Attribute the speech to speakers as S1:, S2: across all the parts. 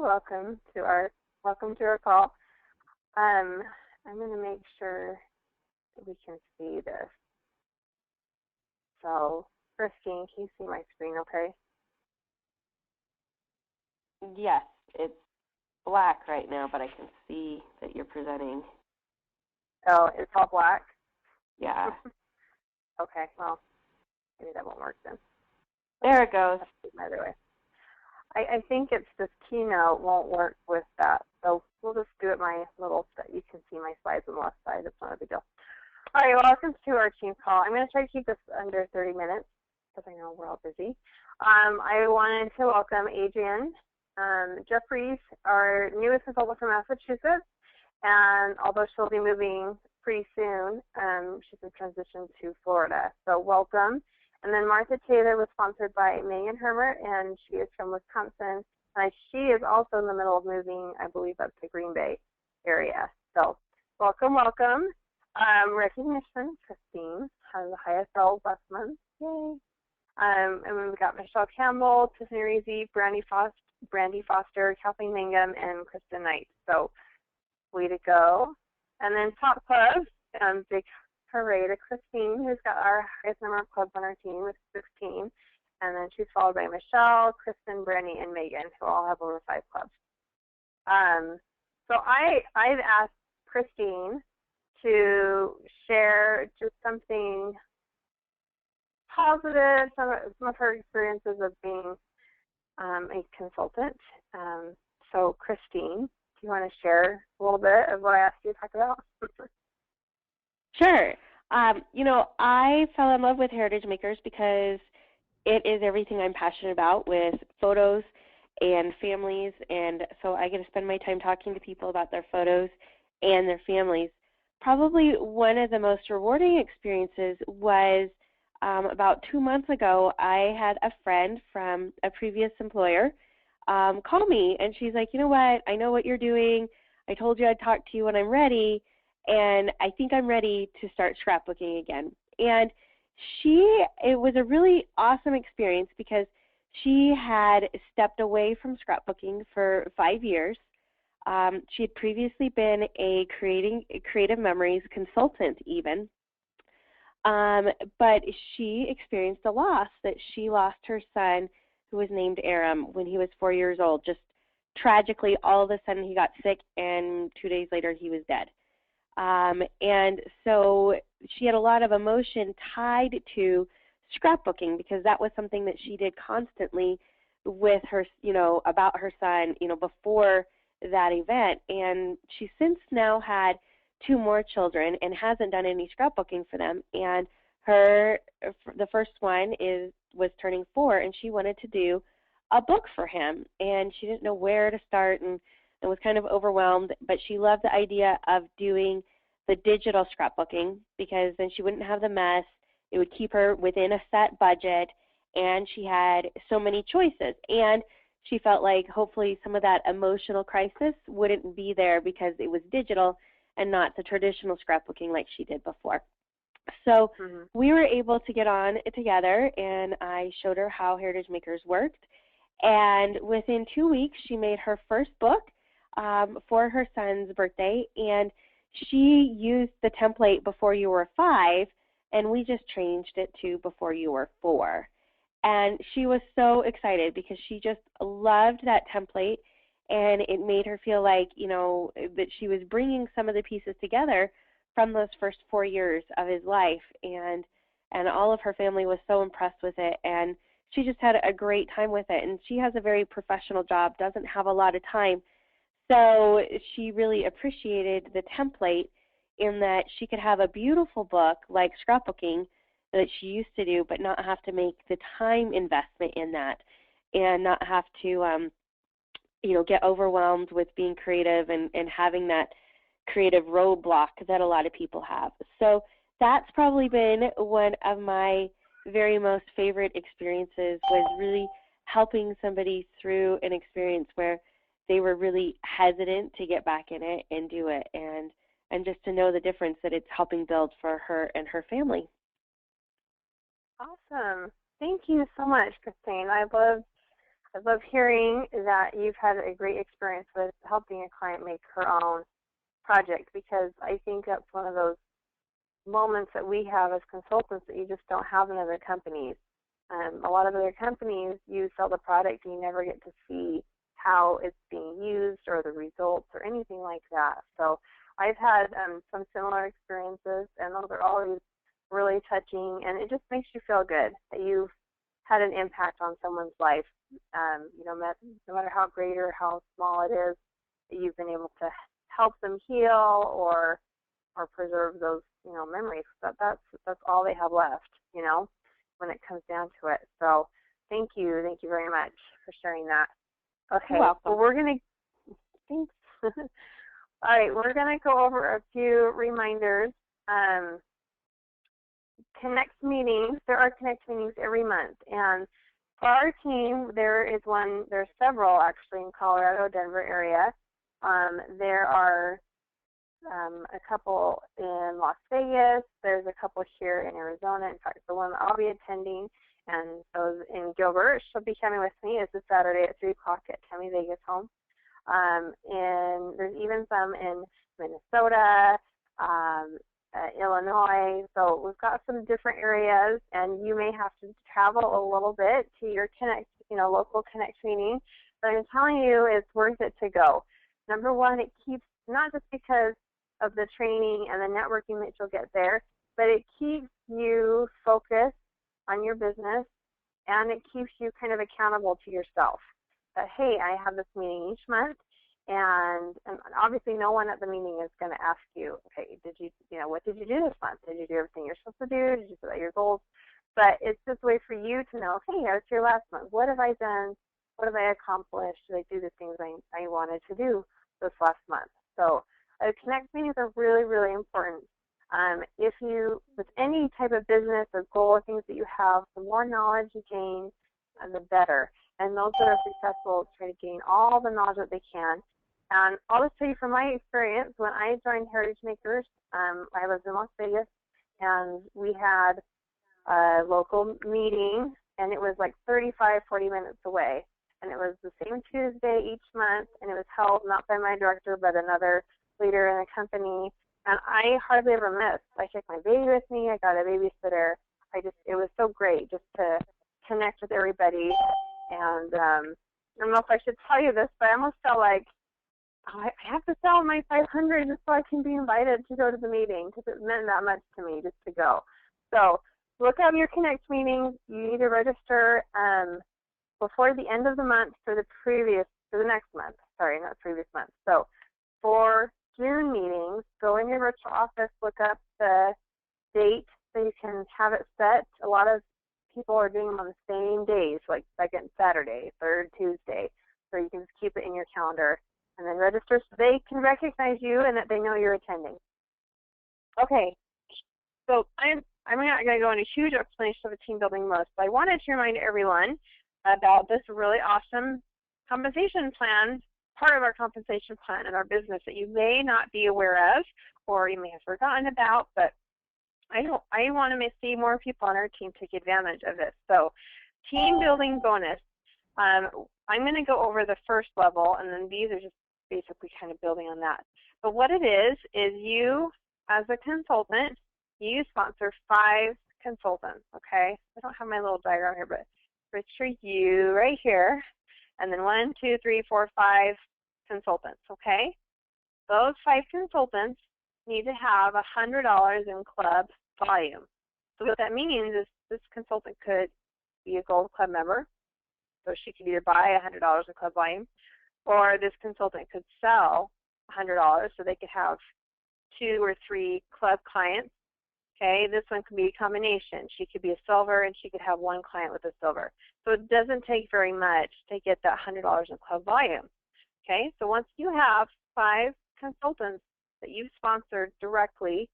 S1: welcome to our call. I'm going to make sure that we can see this. So, Christine, can you see my screen okay?
S2: Yes, it's black right now, but I can see that you're presenting.
S1: Oh, it's all black?
S2: Yeah.
S1: Okay, well, maybe that won't work then.
S2: There it goes.
S1: Either way. I think it's this keynote won't work with that. So we'll just do it my little, you can see my slides on the left side. It's not a big deal. All right, welcome to our team call. I'm going to try to keep this under 30 minutes because I know we're all busy. I wanted to welcome Adrienne Jeffries, our newest consultant from Massachusetts. And although she'll be moving pretty soon, she's in transition to Florida. So welcome. And then Martha Taylor was sponsored by Megan Hermert, and she is from Wisconsin. And she is also in the middle of moving, I believe, up to Green Bay area. So welcome, welcome. Recognition, Christine has the highest L last month. Yay. And then we've got Michelle Campbell, Tiffany Reese, Brandy Foster, Kathleen Mangum, and Kristen Knight. So way to go. And then top club, big hooray to Christine, who's got our highest number of clubs on our team with 16. And then she's followed by Michelle, Kristen, Brandy, and Megan, who all have over 5 clubs. So I've asked Christine to share just something positive, some of her experiences of being a consultant. So Christine, do you want to share a little bit of what I asked you to talk about?
S2: Sure. I fell in love with Heritage Makers because it is everything I'm passionate about with photos and families, and so I get to spend my time talking to people about their photos and their families. Probably one of the most rewarding experiences was about 2 months ago. I had a friend from a previous employer call me, and she's like, you know what, I know what you're doing. I told you I'd talk to you when I'm ready, and I think I'm ready to start scrapbooking again. And it was a really awesome experience because she had stepped away from scrapbooking for 5 years. She had previously been a creative memories consultant even, but she experienced a loss, that she lost her son, who was named Aram, when he was 4 years old. Just tragically, all of a sudden he got sick, and 2 days later he was dead. And so she had a lot of emotion tied to scrapbooking because that was something that she did constantly with her, about her son, before that event. And she's since now had 2 more children and hasn't done any scrapbooking for them. And the first one was turning 4, and she wanted to do a book for him, and she didn't know where to start and was kind of overwhelmed, but she loved the idea of doing the digital scrapbooking because then she wouldn't have the mess. It would keep her within a set budget, and she had so many choices. And she felt like hopefully some of that emotional crisis wouldn't be there because it was digital and not the traditional scrapbooking like she did before. So we were able to get on together, and I showed her how Heritage Makers worked. And within 2 weeks, she made her first book for her son's birthday, and she used the template before you were 5, and we just changed it to before you were 4. And she was so excited because she just loved that template, and it made her feel like, that she was bringing some of the pieces together from those first 4 years of his life, and all of her family was so impressed with it, and she just had a great time with it. And she has a very professional job, doesn't have a lot of time, so she really appreciated the template in that she could have a beautiful book like scrapbooking that she used to do, but not have to make the time investment in that and not have to, get overwhelmed with being creative and having that creative roadblock that a lot of people have. So that's probably been one of my very most favorite experiences, was really helping somebody through an experience where they were really hesitant to get back in it and do it, and just to know the difference that it's helping build for her and her family.
S1: Awesome. Thank you so much, Christine. I I love hearing that you've had a great experience with helping a client make her own project, because I think that's one of those moments that we have as consultants that you just don't have in other companies. A lot of other companies, you sell the product and you never get to see how it's being used or the results or anything like that. So I've had some similar experiences, and those are always really touching, and it just makes you feel good that you've had an impact on someone's life. You know, no matter how great or how small it is, that you've been able to help them heal or preserve those, you know, memories. That's all they have left, you know, when it comes down to it. So thank you very much for sharing that. Okay,
S2: You're welcome.
S1: well, we're gonna thanks. All right, we're gonna go over a few reminders. Connect meetings. There are Connect meetings every month, and for our team, there's several actually in Colorado, Denver area. There are a couple in Las Vegas. There's a couple here in Arizona. In fact, the one I'll be attending, and those in Gilbert, she'll be coming with me, is this Saturday at 3 o'clock at Tammy Vegas home. And there's even some in Minnesota, Illinois. So we've got some different areas, and you may have to travel a little bit to your local Connect meeting. But I'm telling you, it's worth it to go. Number one, it keeps, not just because of the training and the networking that you'll get there, but it keeps you focused on your business, and it keeps you kind of accountable to yourself. That, hey, I have this meeting each month, and obviously no one at the meeting is going to ask you, okay, what did you do this month? Did you do everything you're supposed to do? Did you set your goals? But it's just a way for you to know, hey, I was here last month. What have I done? What have I accomplished? Did I do the things I wanted to do this last month? So Connect meetings are really, really important. If you, with any type of business or goal or things that you have, the more knowledge you gain, the better. And those that are successful try to gain all the knowledge that they can. And I'll just tell you from my experience, when I joined Heritage Makers, I lived in Las Vegas, and we had a local meeting, and it was like 35, 40 minutes away. And it was the same Tuesday each month, and it was held not by my director, but another leader in the company. And I hardly ever missed. I took my baby with me. I got a babysitter. It was so great just to connect with everybody. And I don't know if I should tell you this, but I almost felt like, I have to sell my 500 just so I can be invited to go to the meeting, because it meant that much to me just to go. So look up your Connect meetings. You need to register before the end of the month for the next month. Sorry, not previous month. So for June meetings, go in your virtual office, look up the date so you can have it set. A lot of people are doing them on the same days, like second Saturday, third Tuesday, so you can just keep it in your calendar and then register so they can recognize you and that they know you're attending. Okay, so I'm not going to go into huge explanation of a team building list, but I wanted to remind everyone about this really awesome compensation plan, part of our compensation plan in our business that you may not be aware of or you may have forgotten about, but I want to see more people on our team take advantage of this. So team building bonus. I'm going to go over the first level, and then these are just basically kind of building on that. But what it is you, as a consultant, you sponsor 5 consultants, okay? I don't have my little diagram here, but picture you right here, and then 1, 2, 3, 4, 5 consultants, okay? Those 5 consultants need to have $100 in club volume. So what that means is this consultant could be a Gold Club member, so she could either buy $100 in club volume, or this consultant could sell $100 so they could have 2 or 3 club clients. Okay, this one could be a combination. She could be a silver and she could have 1 client with a silver. So it doesn't take very much to get that $100 in club volume. Okay, so once you have 5 consultants that you've sponsored directly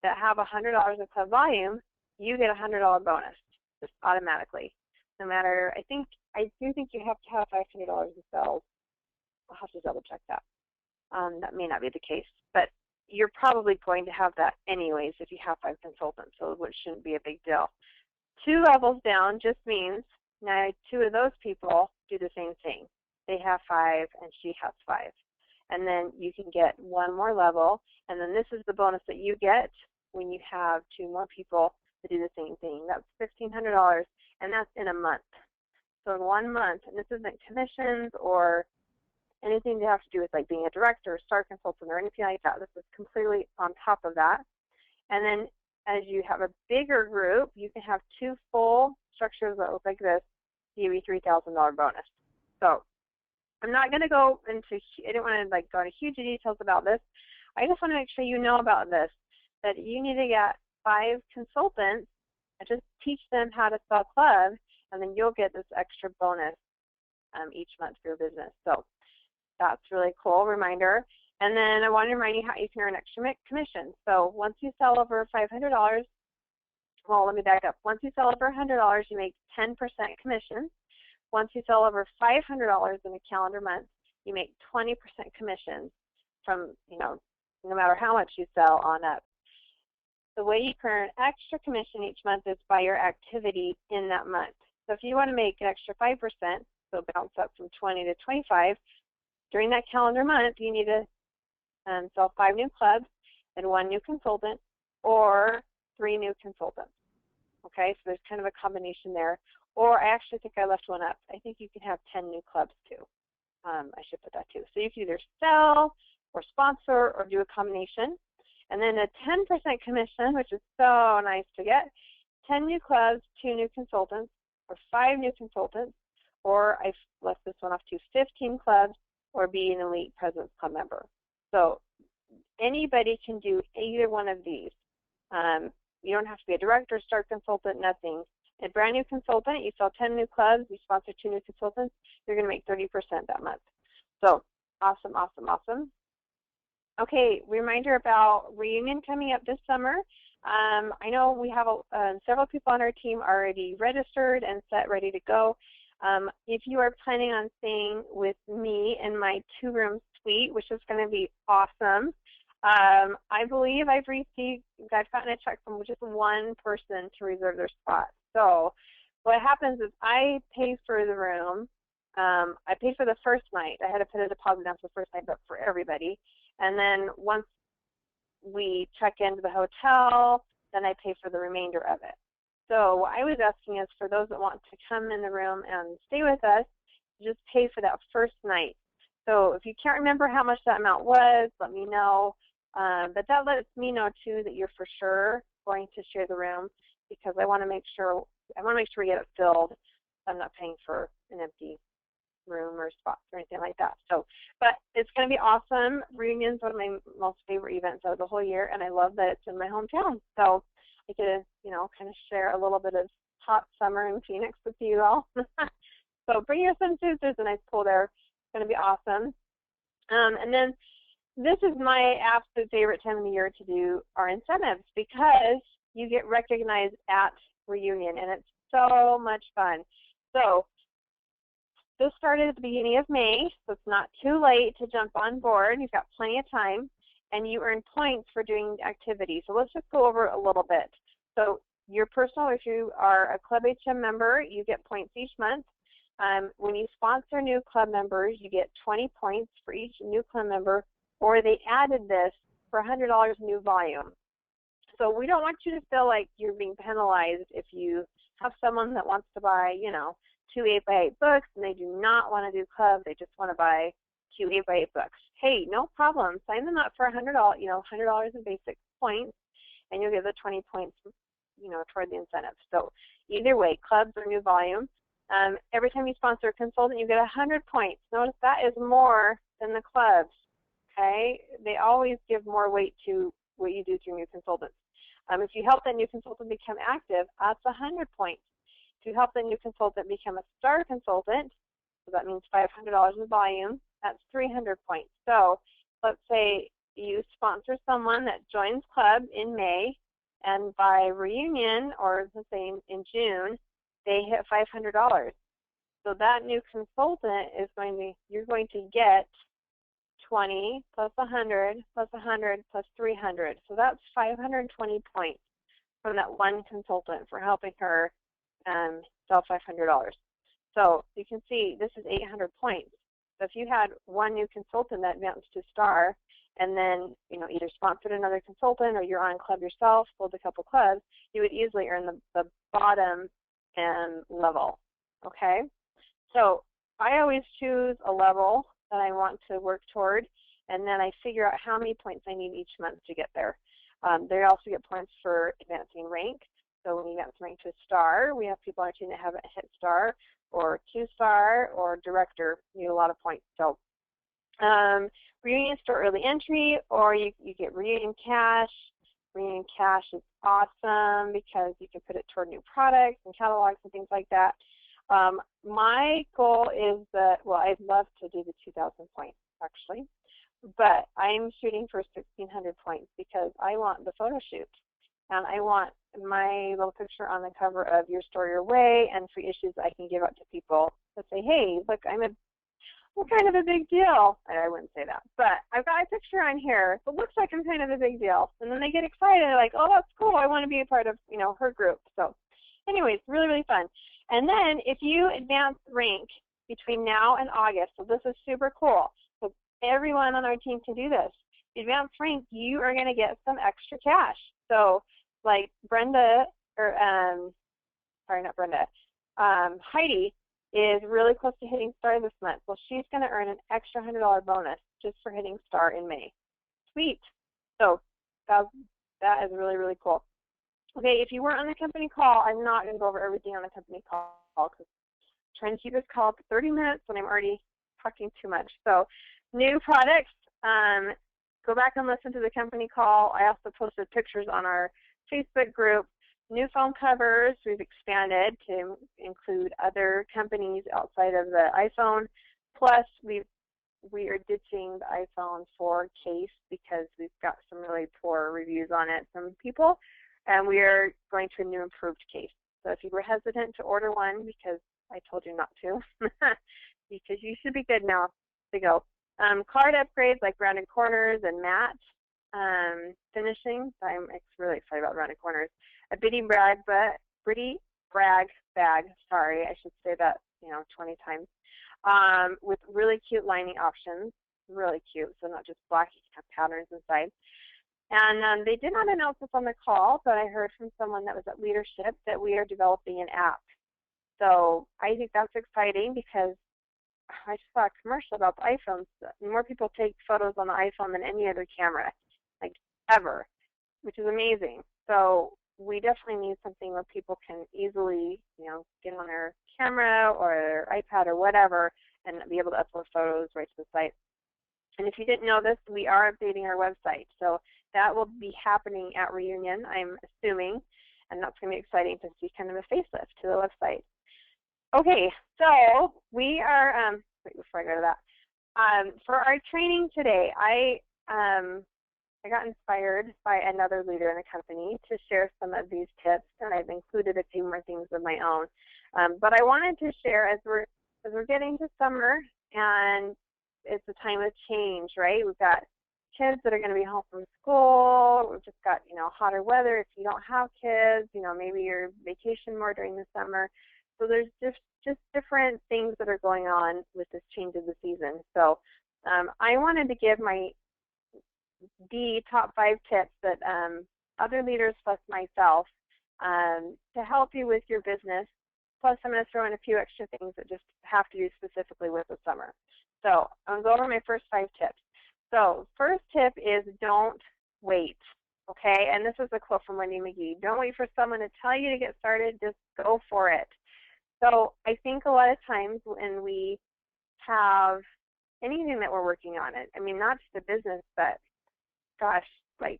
S1: that have $100 in club volume, you get a $100 bonus just automatically. No matter, I do think you have to have $500 in sales. I'll have to double check that. That may not be the case, but you're probably going to have that anyways if you have 5 consultants, so it shouldn't be a big deal. 2 levels down just means Now, 2 of those people do the same thing. They have 5 and she has 5. And then you can get 1 more level, and then this is the bonus that you get when you have 2 more people to do the same thing. That's $1,500, and that's in a month. So in 1 month, and this isn't commissions or anything to have to do with like being a director, star consultant, or anything like that. This is completely on top of that. And then as you have a bigger group, you can have 2 full structures that look like this, give you $3,000 bonus. So I'm not going to go into, I don't want to like go into huge details about this. I just want to make sure you know about this, that you need to get 5 consultants and just teach them how to sell clubs, and then you'll get this extra bonus each month for your business. So that's really cool reminder. And then I want to remind you how you can earn extra commission. So once you sell over $500, well, let me back up. Once you sell over $100, you make 10% commission. Once you sell over $500 in a calendar month, you make 20% commission from, no matter how much you sell on up. The way you can earn extra commission each month is by your activity in that month. So if you want to make an extra 5%, so bounce up from 20 to 25, during that calendar month, you need to sell 5 new clubs and 1 new consultant or 3 new consultants. Okay, so there's kind of a combination there. Or I actually think I left one up. I think you can have 10 new clubs too. I should put that too. So you can either sell or sponsor or do a combination. And then a 10% commission, which is so nice to get, 10 new clubs, 2 new consultants, or 5 new consultants, or I left this one off to 15 clubs, or be an Elite President's Club member. So anybody can do either one of these. You don't have to be a director, star consultant, nothing. A brand new consultant, you sell 10 new clubs, you sponsor 2 new consultants, you're going to make 30% that month. So awesome, awesome, awesome. Okay, reminder about reunion coming up this summer. I know we have several people on our team already registered and set, ready to go. If you are planning on staying with me in my 2-room suite, which is going to be awesome, I believe I've gotten a check from just 1 person to reserve their spot. So what happens is I pay for the room. I paid for the first night. I had to put a deposit down for the first night, but for everybody. And then once we check into the hotel, then I pay for the remainder of it. So what I was asking is for those that want to come in the room and stay with us, just pay for that first night. So if you can't remember how much that amount was, let me know. But that lets me know too that you're for sure going to share the room, because I want to make sure we get it filled. I'm not paying for an empty room or spots or anything like that. So, but it's going to be awesome. Reunion's one of my most favorite events of the whole year, and I love that it's in my hometown. So I get to, kind of share a little bit of hot summer in Phoenix with you all. So bring your swimsuits. There's a nice pool there. It's going to be awesome. And then this is my absolute favorite time of the year to do our incentives, because you get recognized at reunion, and it's so much fun. So this started at the beginning of May, so it's not too late to jump on board. You've got plenty of time, and you earn points for doing activities. So let's just go over a little bit. So your personal, if you are a Club HM member, you get points each month. When you sponsor new club members, you get 20 points for each new club member, or they added this for $100 new volume. So we don't want you to feel like you're being penalized if you have someone that wants to buy, 2 8x8 books, and they do not want to do club. They just want to buy 2 8x8 books. Hey, no problem. Sign them up for $100, $100 in basic points, and you'll get the 20 points, toward the incentive. So either way, clubs or new volume. Every time you sponsor a consultant, you get 100 points. Notice that is more than the clubs. Okay, they always give more weight to what you do through new consultants. If you help that new consultant become active, that's 100 points. If you help the new consultant become a star consultant, so that means $500 in volume, that's 300 points. So let's say you sponsor someone that joins club in May, and by reunion, or let's say in June, they hit $500. So that new consultant is you're going to get 20 plus 100 plus 100 plus 300. So that's 520 points from that one consultant for helping her sell $500. So you can see this is 800 points. So if you had one new consultant that advanced to star, and then either sponsored another consultant or you're on club yourself, sold a couple clubs, you would easily earn the bottom level. Okay, so I always choose a level that I want to work toward, and then I figure out how many points I need each month to get there. They also get points for advancing rank. So when you advance rank to star, we have people on our team that haven't hit star or 2-star or director. You need a lot of points. So reunion store early entry, or you get reunion cash. Reunion cash is awesome because you can put it toward new products and catalogs and things like that. My goal is that, well, I'd love to do the 2,000 points actually, but I'm shooting for 1,600 points because I want the photo shoot. And I want my little picture on the cover of Your Store Your Way and free issues I can give out to people that say, hey, look, I'm kind of a big deal. I wouldn't say that, but I've got a picture on here that looks like I'm kind of a big deal. And then they get excited, they're like, oh, that's cool. I want to be a part of, her group. So anyways, really, really fun. And then if you advance rank between now and August, so this is super cool. So everyone on our team can do this. Advance rank, you are going to get some extra cash. So like Brenda, or sorry, not Brenda, Heidi is really close to hitting star this month. Well, she's going to earn an extra $100 bonus just for hitting star in May. Sweet. So that is really, really cool. Okay, if you weren't on the company call, I'm not going to go over everything on the company call because I'm trying to keep this call to 30 minutes and I'm already talking too much. So new products, go back and listen to the company call. I also posted pictures on our Facebook group. New phone covers, we've expanded to include other companies outside of the iPhone. Plus, we are ditching the iPhone 4 case because we've got some really poor reviews on it from people, and we are going to a new improved case. So if you were hesitant to order one because I told you not to, because you should be good now to go. Card upgrades like rounded corners and matte finishing. So I'm really excited about rounded corners. A Bitty Bragg bag. Sorry, I should say that 20 times. With really cute lining options, really cute. So not just black, you can have patterns inside. And they did not announce this on the call, but I heard from someone that was at leadership that we are developing an app. So I think that's exciting because I just saw a commercial about the iPhones. More people take photos on the iPhone than any other camera, like ever, which is amazing. So we definitely need something where people can easily, get on their camera or their iPad or whatever and be able to upload photos right to the site. And if you didn't know this, we are updating our website. So that will be happening at Reunion, I'm assuming, and that's going to be exciting to see kind of a facelift to the website. Okay, so we are, wait, before I go to that, for our training today, I got inspired by another leader in the company to share some of these tips, and I've included a few more things of my own. But I wanted to share as we're getting to summer, and it's a time of change, right? We've got kids that are going to be home from school. We've just got hotter weather. If you don't have kids, maybe you're vacation more during the summer. So there's just different things that are going on with this change of the season. So I wanted to give the top 5 tips that other leaders plus myself to help you with your business. Plus I'm going to throw in a few extra things that just have to do specifically with the summer. So I'm going to go over my first 5 tips. So first tip is don't wait, okay? And this is a quote from Wendy McGee. Don't wait for someone to tell you to get started, just go for it. So I think a lot of times when we have anything that we're working on it, I mean, not just a business, but gosh, like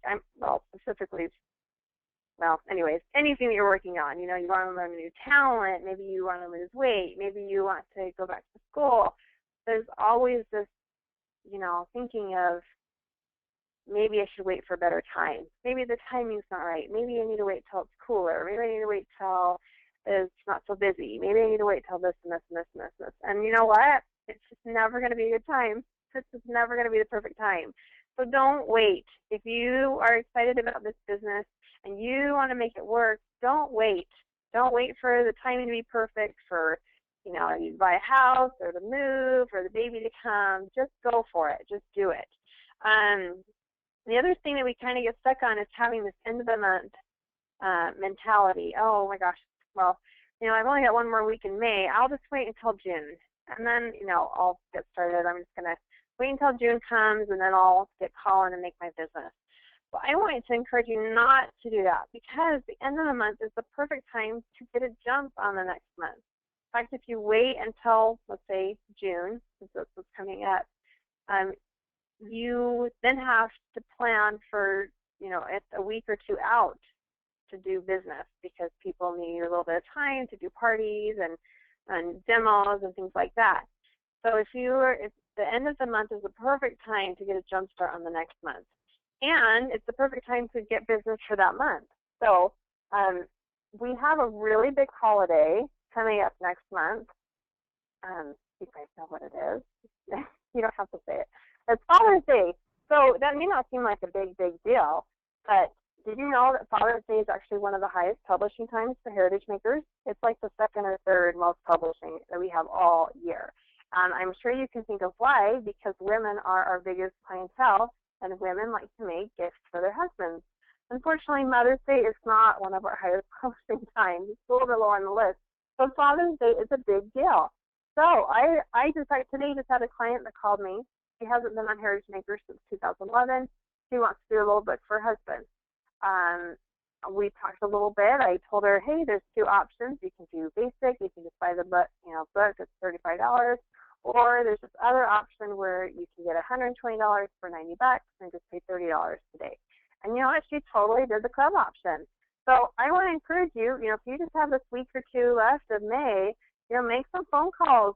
S1: anyways, anything that you're working on, you want to learn a new talent, maybe you want to lose weight, maybe you want to go back to school. There's always this, thinking of maybe I should wait for a better time. Maybe the timing's not right. Maybe I need to wait till it's cooler. Maybe I need to wait till it's not so busy. Maybe I need to wait till this and this and this and this and this. And you know what? It's just never going to be a good time. It's just never going to be the perfect time. So don't wait. If you are excited about this business and you want to make it work, don't wait. Don't wait for the timing to be perfect, for you know, you buy a house or to move or the baby to come, just go for it. Just do it. The other thing that we kind of get stuck on is having this end of the month mentality. Oh my gosh, well, you know, I've only got one more week in May. I'll just wait until June. And then, you know, I'll get started. I'm just going to wait until June comes and then I'll get calling and make my business. Well, I want to encourage you not to do that because the end of the month is the perfect time to get a jump on the next month. In fact, if you wait until, let's say, June, since that's what's coming up, you then have to plan for, you know, it's a week or two out to do business because people need a little bit of time to do parties and demos and things like that. So if the end of the month is the perfect time to get a jump start on the next month. And it's the perfect time to get business for that month. So we have a really big holiday coming up next month. You guys know what it is. You don't have to say it. It's Father's Day. So that may not seem like a big deal, but did you know that Father's Day is actually one of the highest publishing times for heritage makers? It's like the second or third most publishing that we have all year. I'm sure you can think of why, because women are our biggest clientele, and women like to make gifts for their husbands. Unfortunately, Mother's Day is not one of our highest publishing times. It's a little bit low on the list. So Father's Day is a big deal. So I today just had a client that called me. She hasn't been on Heritage Maker since 2011. She wants to do a little book for her husband. We talked a little bit. I told her, hey, there's two options. You can do basic. You can just buy the book, book. It's $35. Or there's this other option where you can get $120 for $90 and just pay $30 today. And you know what? She totally did the club option. So I want to encourage you, if you just have this week or two left of May, make some phone calls.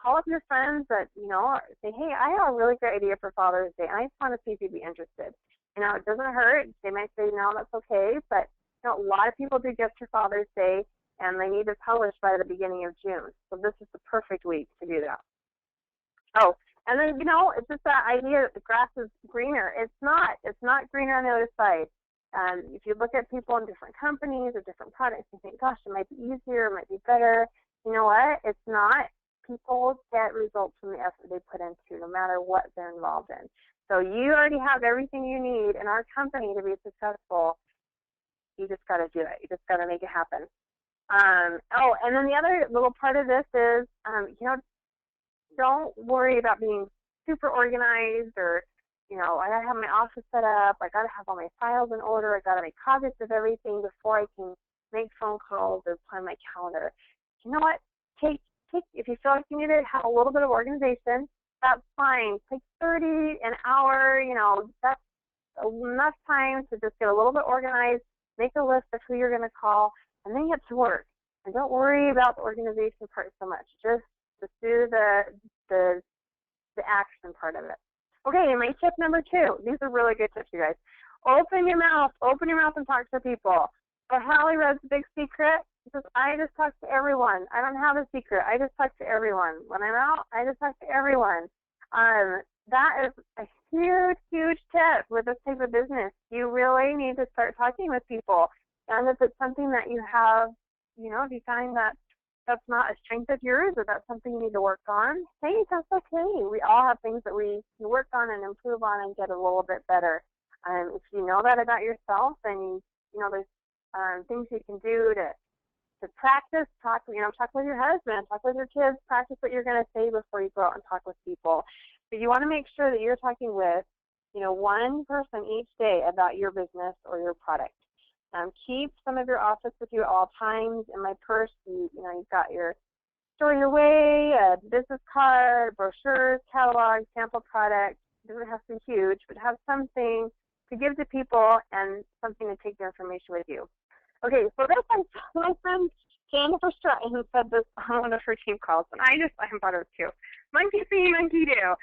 S1: Call up your friends that, say, hey, I have a really great idea for Father's Day. I just want to see if you'd be interested. It doesn't hurt. They might say, no, that's okay. But, a lot of people do gifts for Father's Day, and they need to publish by the beginning of June. So this is the perfect week to do that. Oh, and then, it's just that idea that the grass is greener. It's not. It's not greener on the other side. If you look at people in different companies or different products, you think, gosh, it might be easier, it might be better. You know what? It's not. People get results from the effort they put into, no matter what they're involved in. So you already have everything you need in our company to be successful. You just got to do it. You just got to make it happen. And then the other little part of this is, don't worry about being super organized or, I got to have my office set up. I got to have all my files in order. I got to make copies of everything before I can make phone calls or plan my calendar. You know what? If you feel like you need to have a little bit of organization, that's fine. Take 30, an hour, that's enough time to just get a little bit organized, make a list of who you're going to call, and then get to work. And don't worry about the organization part so much. Just do the action part of it. Okay, my tip number 2. These are really good tips, you guys. Open your mouth and talk to people. So Hallie Red's big secret is I just talk to everyone. I don't have a secret. I just talk to everyone. When I'm out, I just talk to everyone. That is a huge tip with this type of business. You really need to start talking with people. And if it's something that you have, if you find that that's not a strength of yours or that's something you need to work on, hey, that's okay. We all have things that we can work on and improve on and get a little bit better. If you know that about yourself, and there's things you can do to practice, talk with your husband, talk with your kids, practice what you're going to say before you go out and talk with people. But you want to make sure that you're talking with, one person each day about your business or your product. Keep some of your office with you at all times. In my purse, you've got your Story Your Way, a business card, brochures, catalog, sample product. It doesn't have to be huge, but have something to give to people and something to take their information with you. Okay, so this is my friend Jennifer Stratton who said this on one of her team calls, and I am proud of it too. Monkey see, monkey do.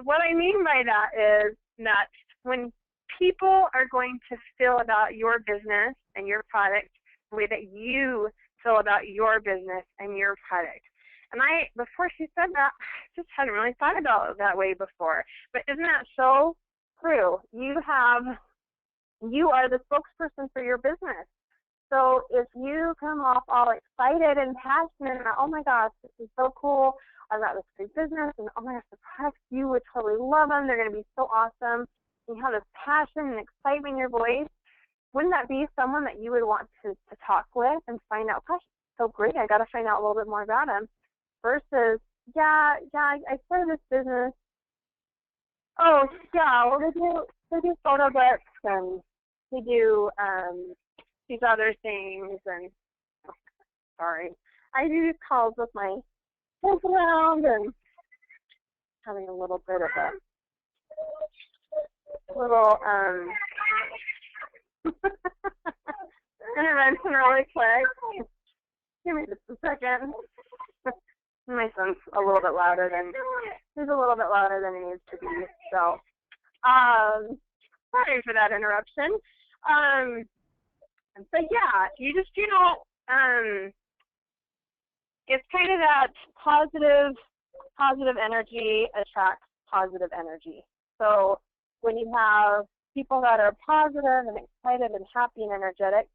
S1: What I mean by that is that when people are going to feel about your business and your product the way that you feel about your business and your product. And before she said that, I just hadn't really thought about it that way before. But isn't that so true? You are the spokesperson for your business. So if you come off all excited and passionate and, oh my gosh, this is so cool, I've got this great business, and oh my gosh, the products, you would totally love them, they're going to be so awesome, and you have this passion and excitement in your voice, wouldn't that be someone that you would want to talk with and find out, gosh, so great, I got to find out a little bit more about them, versus, I started this business. Oh, yeah, well, they do photo books, and they do these other things, and sorry, I do these calls with my kids around and having a little bit of a little intervention really quick. Give me just a second. My son's a little bit louder than he needs to be. So, sorry for that interruption. But yeah, it's kind of that positive energy attracts positive energy. So when you have people that are positive and excited and happy and energetic,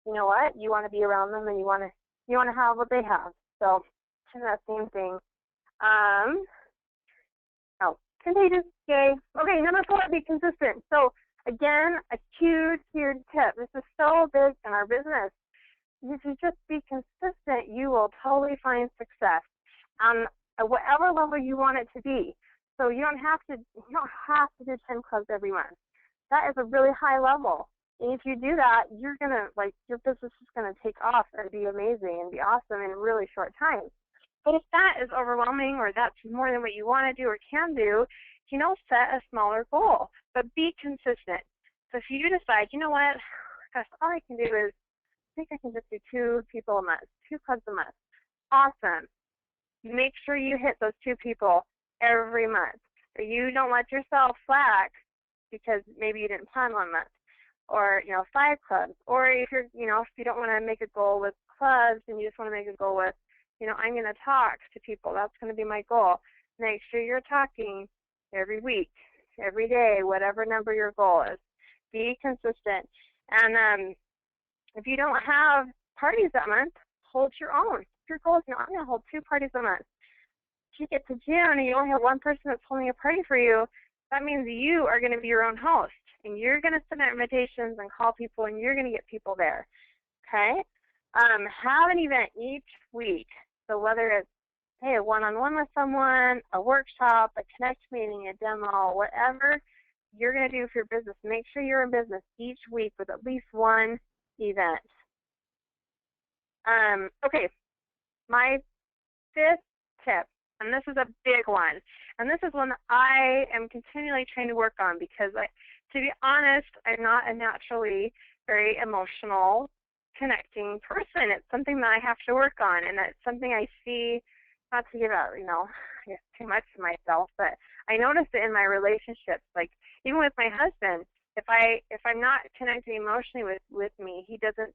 S1: you know what? You want to be around them, and you want to have what they have. So kind of that same thing. Contagious, yay. Okay, number 4, be consistent. So again, a huge tip. This is so big in our business. If you just be consistent, you will totally find success at whatever level you want it to be. So you don't have to do 10 clubs every month. That is a really high level. And if you do that, your business is gonna take off and be amazing and be awesome in a really short time. But if that is overwhelming, or that's more than what you want to do or can do, set a smaller goal, but be consistent. So if you decide, you know what, gosh, all I can do is, I think I can just do 2 people a month, 2 clubs a month. Awesome. Make sure you hit those 2 people every month. So you don't let yourself slack because maybe you didn't plan 1 month, or 5 clubs, or if you're, if you don't want to make a goal with clubs and you just want to make a goal with, I'm going to talk to people. That's going to be my goal. Make sure you're talking every week, every day, whatever number your goal is. Be consistent. And if you don't have parties that month, hold your own. If your goal is, I'm going to hold 2 parties a month. If you get to June and you only have 1 person that's holding a party for you, that means you are going to be your own host. And you're going to send out invitations and call people, and you're going to get people there. Okay? Have an event each week. So whether it's, a one-on-one with someone, a workshop, a connect meeting, a demo, whatever you're going to do for your business, make sure you're in business each week with at least 1 event. Okay, my 5th tip, and this is a big one, and this is one that I am continually trying to work on because, to be honest, I'm not a naturally very emotional, connecting person. It's something that I have to work on, and that's something I see, not to give out, too much to myself, but I notice it in my relationships. Like, even with my husband, if I'm not connecting emotionally with me, he doesn't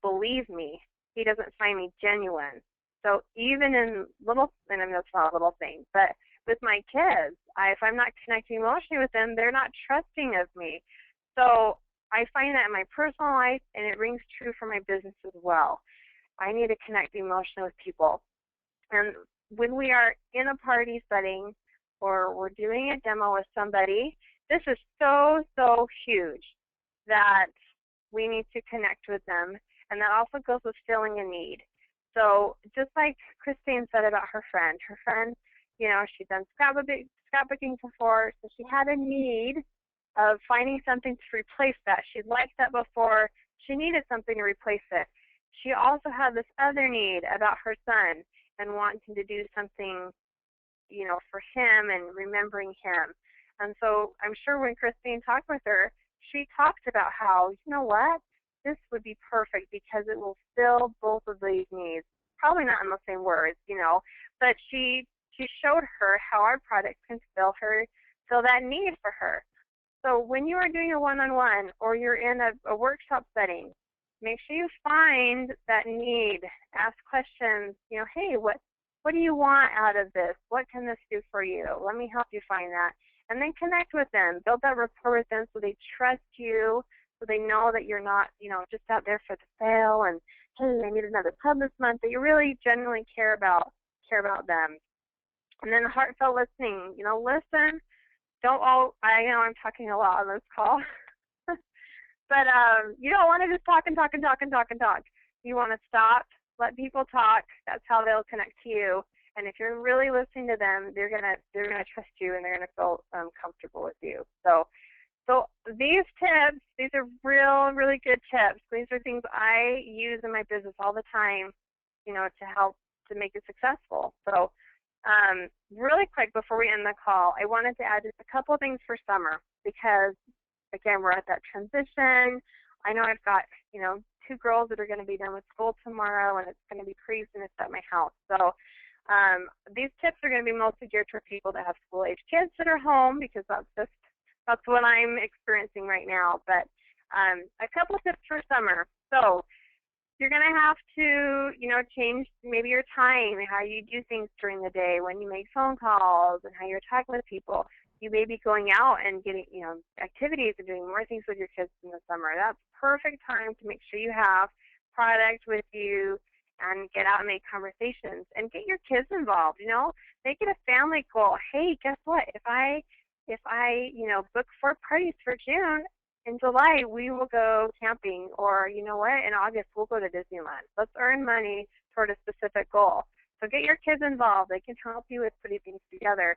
S1: believe me. He doesn't find me genuine. So even in little, and I mean, that's not a little thing, but with my kids, if I'm not connecting emotionally with them, they're not trusting of me. So I find that in my personal life, and it rings true for my business as well. I need to connect emotionally with people. And when we are in a party setting or we're doing a demo with somebody, this is so, so huge that we need to connect with them. And that also goes with filling a need. So just like Christine said about her friend, she'd done scrapbooking before, so she had a need of finding something to replace that. She liked that before. She needed something to replace it. She also had this other need about her son and wanting to do something, for him and remembering him. And so I'm sure when Christine talked with her, she talked about how, this would be perfect because it will fill both of these needs. Probably not in the same words, but she showed her how our product can fill that need for her. So when you are doing a one-on-one or you're in a workshop setting, make sure you find that need. Ask questions, hey, what do you want out of this? What can this do for you? Let me help you find that. And then connect with them. Build that rapport with them so they trust you, so they know that you're not, just out there for the sale and, hey, I need another pub this month, that you really genuinely care about them. And then heartfelt listening, listen. I know I'm talking a lot on this call, but you don't want to just talk and talk and talk and talk and talk. You want to stop, let people talk. That's how they'll connect to you. And if you're really listening to them, they're gonna trust you, and they're gonna feel comfortable with you. So these tips, these are really good tips. These are things I use in my business all the time, to help to make it successful. So really quick before we end the call, I wanted to add just a couple of things for summer, because again, we're at that transition. I know I've got, 2 girls that are going to be done with school tomorrow, and it's going to be pretty soon at my house. So these tips are going to be mostly geared for people that have school-age kids that are home, because that's what I'm experiencing right now. But a couple of tips for summer. So you're going to have to, change maybe your time, how you do things during the day, when you make phone calls, and how you're talking with people. You may be going out and getting, activities and doing more things with your kids in the summer. That's perfect time to make sure you have product with you and get out and make conversations and get your kids involved. Make it a family goal. Hey, guess what? If I book 4 parties for June, in July we will go camping, or in August we'll go to Disneyland. Let's earn money toward a specific goal. So get your kids involved. They can help you with putting things together.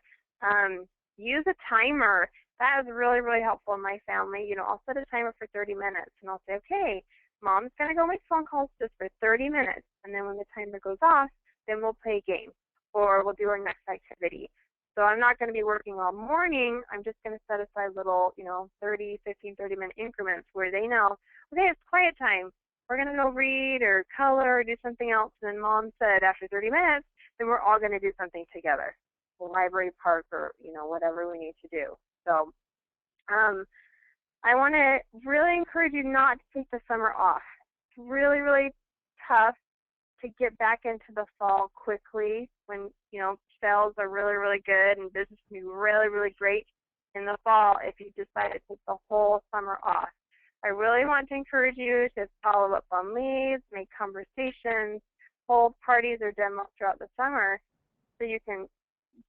S1: Use a timer. That is really, really helpful in my family. I'll set a timer for 30 minutes, and I'll say, okay, Mom's going to go make phone calls just for 30 minutes, and then when the timer goes off, then we'll play a game, or we'll do our next activity. So I'm not going to be working all morning. I'm just going to set aside little, 30-minute increments where they know, okay, it's quiet time. We're going to go read or color or do something else. And then Mom said after 30 minutes, then we're all going to do something together. The library, park, or, whatever we need to do. So I want to really encourage you not to take the summer off. It's really, really tough to get back into the fall quickly when, sales are really, really good and business can be really, really great in the fall if you decide to take the whole summer off. I really want to encourage you to follow up on leads, make conversations, hold parties or demos throughout the summer so you can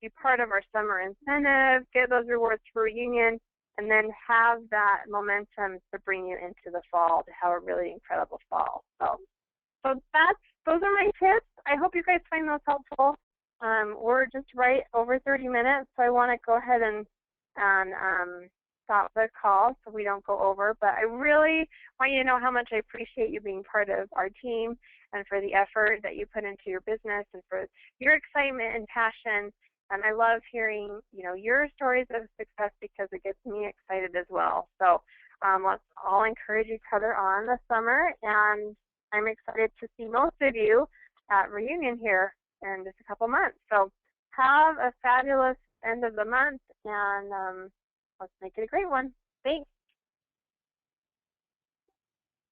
S1: be part of our summer incentive, get those rewards for reunion, and then have that momentum to bring you into the fall to have a really incredible fall. So those are my tips. I hope you guys find those helpful. We're just right over 30 minutes, so I want to go ahead and stop the call so we don't go over. But I really want you to know how much I appreciate you being part of our team, and for the effort that you put into your business, and for your excitement and passion. And I love hearing, your stories of success, because it gets me excited as well. So let's all encourage each other on the summer, and I'm excited to see most of you at Reunion here in just a couple months. So have a fabulous end of the month, and let's make it a great one. Thanks.